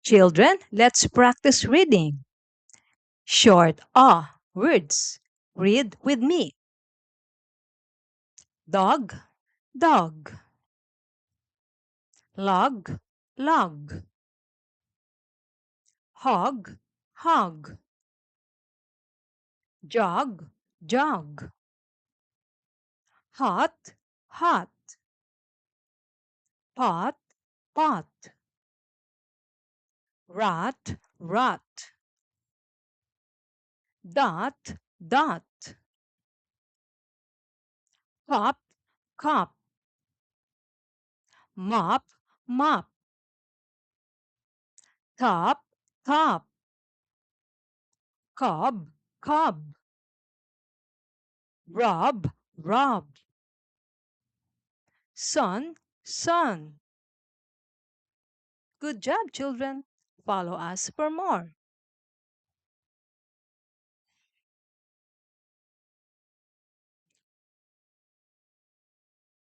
Children, let's practice reading. Short words. Read with me. Dog, dog. Log, log. Hog, hog. Jog, jog. Hot, hot. Pot, pot. Rat, rat. Dot, dot. Cop, cop. Mop, mop. Top, top. Cob, cob. Rob, rob. Son, son. Good job, children. Follow us for more.